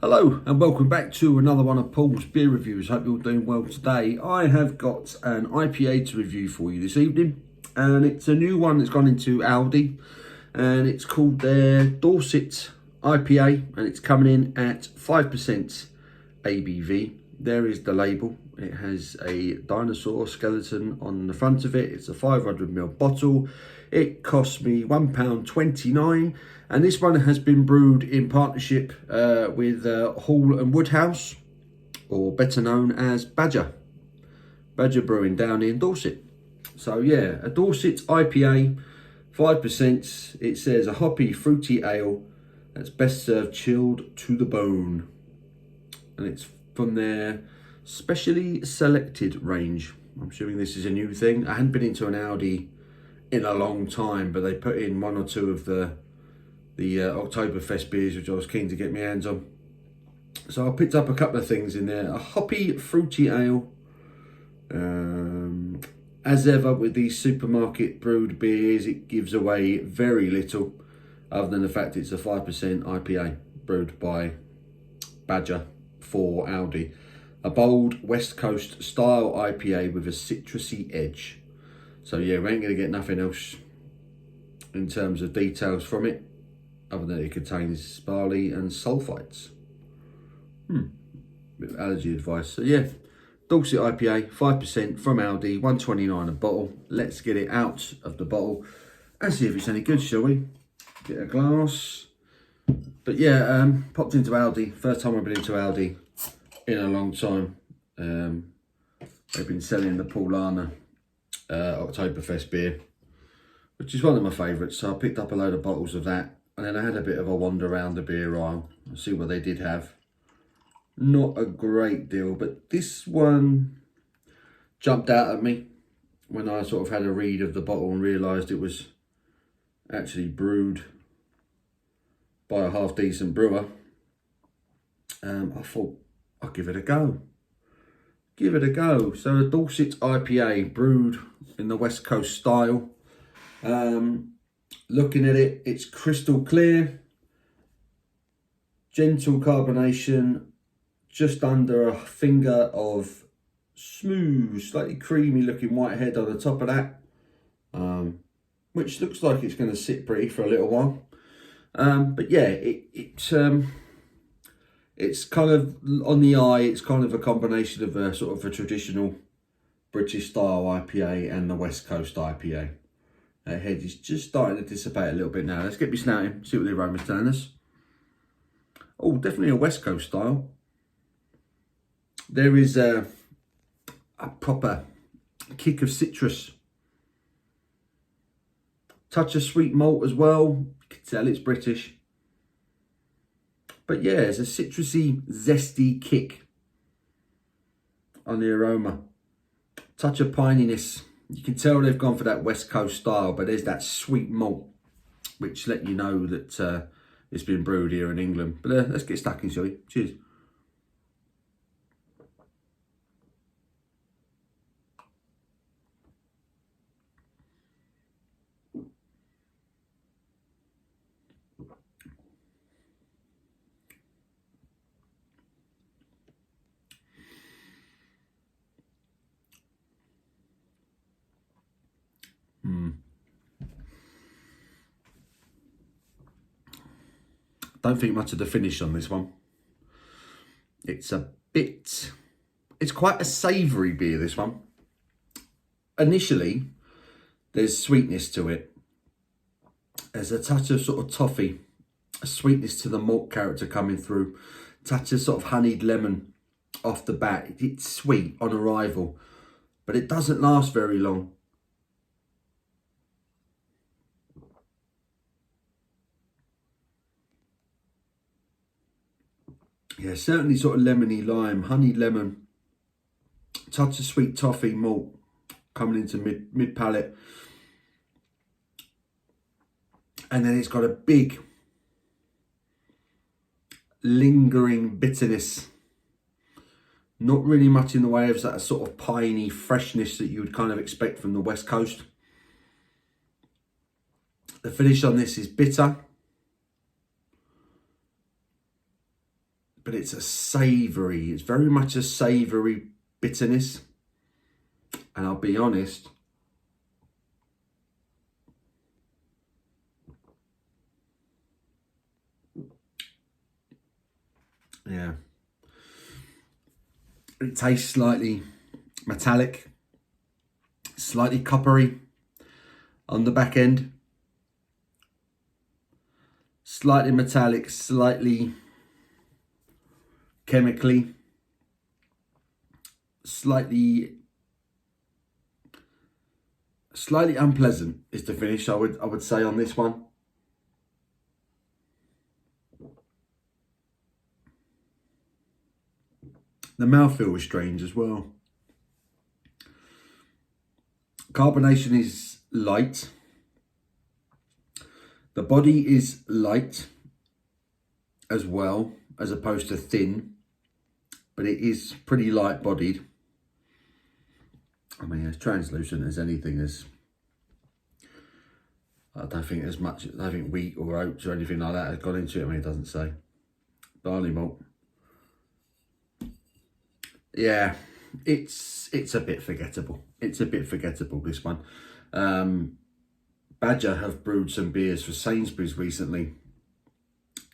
Hello and welcome back to another one of Paul's beer reviews. Hope you're doing well today. I have got an IPA to review for you this evening, and it's a new one that's gone into Aldi, and it's called their Dorset IPA, and it's coming in at 5% ABV. There is the label. It has a dinosaur skeleton on the front of it. It's a 500ml bottle. It cost me £1.29, and this one has been brewed in partnership with Hall and Woodhouse, or better known as Badger Brewing down in Dorset. So yeah, a Dorset IPA, 5%. It says a hoppy, fruity ale that's best served chilled to the bone, and it's from their specially selected range. I'm assuming this is a new thing. I hadn't been into an Aldi in a long time, but they put in one or two of the Oktoberfest beers, which I was keen to get my hands on. So I picked up a couple of things in there. A hoppy, fruity ale. As ever with these supermarket brewed beers, it gives away very little, other than the fact it's a 5% IPA brewed by Badger for Aldi. A bold West Coast style IPA with a citrusy edge. So yeah, we ain't going to get nothing else in terms of details from it, other than it contains barley and sulfites. Bit of allergy advice. So yeah, Dorset IPA, 5% from Aldi, £1.29 a bottle. Let's get it out of the bottle and see if it's any good, shall we? Get a glass. But yeah, popped into Aldi. First time I've been into Aldi in a long time. They've been selling the Paulaner Oktoberfest beer, which is one of my favourites. So I picked up a load of bottles of that, and then I had a bit of a wander around the beer aisle and see what they did have. Not a great deal, but this one jumped out at me when I sort of had a read of the bottle and realised it was actually brewed by a half decent brewer. I thought I'll give it a go. So a Dorset IPA brewed in the West Coast style. Looking at it, it's crystal clear, gentle carbonation, just under a finger of smooth, slightly creamy looking white head on the top of that, which looks like it's going to sit pretty for a little while. But yeah, it's kind of, on the eye, it's kind of a combination of a sort of a traditional British style IPA and the West Coast IPA. Head is just starting to dissipate a little bit now. Let's get me snouting, see what the aroma's telling us. Oh, definitely a West Coast style. There is a proper kick of citrus. Touch of sweet malt as well. You can tell it's British. But yeah, it's a citrusy, zesty kick on the aroma. Touch of pininess. You can tell they've gone for that West Coast style, but there's that sweet malt, which let you know that it's been brewed here in England. But let's get stuck in, shall we? Cheers. Don't think much of the finish on this one. It's quite a savoury beer, this one. Initially, there's sweetness to it. There's a touch of sort of toffee, a sweetness to the malt character coming through, touch of sort of honeyed lemon off the bat. It's sweet on arrival, but it doesn't last very long. Yeah, certainly sort of lemony lime, honeyed lemon, touch of sweet toffee malt coming into mid palate, and then it's got a big lingering bitterness. Not really much in the way of that sort of piney freshness that you would kind of expect from the West Coast. The finish on this is bitter, but it's a savoury, it's very much a savoury bitterness. And I'll be honest, yeah, it tastes slightly metallic, slightly coppery on the back end, slightly metallic, slightly chemically, slightly unpleasant is the finish, I would say, on this one. The mouthfeel is strange as well. Carbonation is light. The body is light as well, as opposed to thin, but it is pretty light bodied. I mean, as translucent as anything is. I don't think as much, I don't think wheat or oats or anything like that has gone into it. I mean, it doesn't say. Barley malt. Yeah, it's a bit forgettable. It's a bit forgettable, this one. Badger have brewed some beers for Sainsbury's recently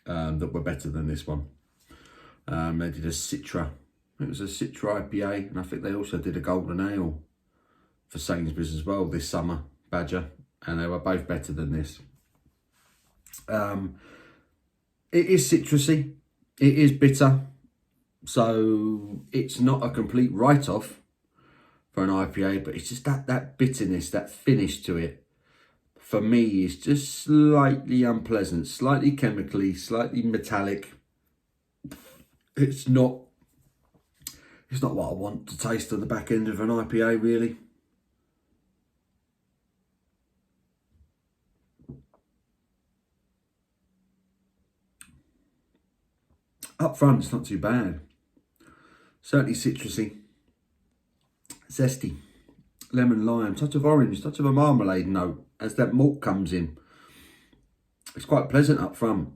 that were better than this one. They did a Citra. It was a Citra IPA, and I think they also did a Golden Ale for Sainsbury's as well this summer, Badger, and they were both better than this. It is citrusy. It is bitter. So it's not a complete write-off for an IPA, but it's just that bitterness, that finish to it, for me, is just slightly unpleasant, slightly chemically, slightly metallic. It's not what I want to taste on the back end of an IPA, really. Up front, it's not too bad. Certainly citrusy, zesty, lemon, lime, touch of orange, touch of a marmalade note as that malt comes in. It's quite pleasant up front.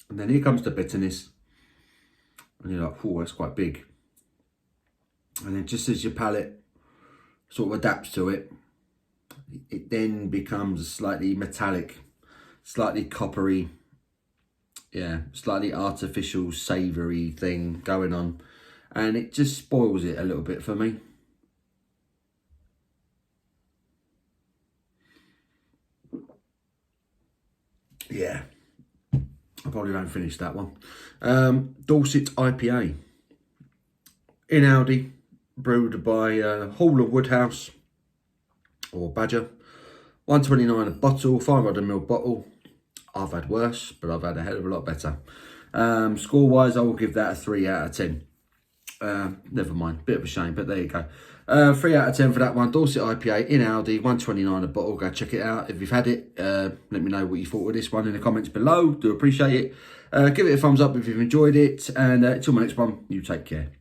And then here comes the bitterness. And you're like, oh, that's quite big. And then just as your palate sort of adapts to it, it then becomes a slightly metallic, slightly coppery, yeah, slightly artificial, savoury thing going on. And it just spoils it a little bit for me. Yeah, I probably won't finish that one. Dorset IPA. In Aldi, brewed by Hall and Woodhouse, or Badger. $1.29 a bottle, 500ml bottle. I've had worse, but I've had a hell of a lot better. Score-wise, I will give that a 3 out of 10. Never mind, bit of a shame, but there you go. 3 out of 10 for that one. Dorset IPA in Aldi, $1.29 a bottle. Go check it out. If you've had it, let me know what you thought of this one in the comments below. Do appreciate it. Give it a thumbs up if you've enjoyed it. And until my next one, you take care.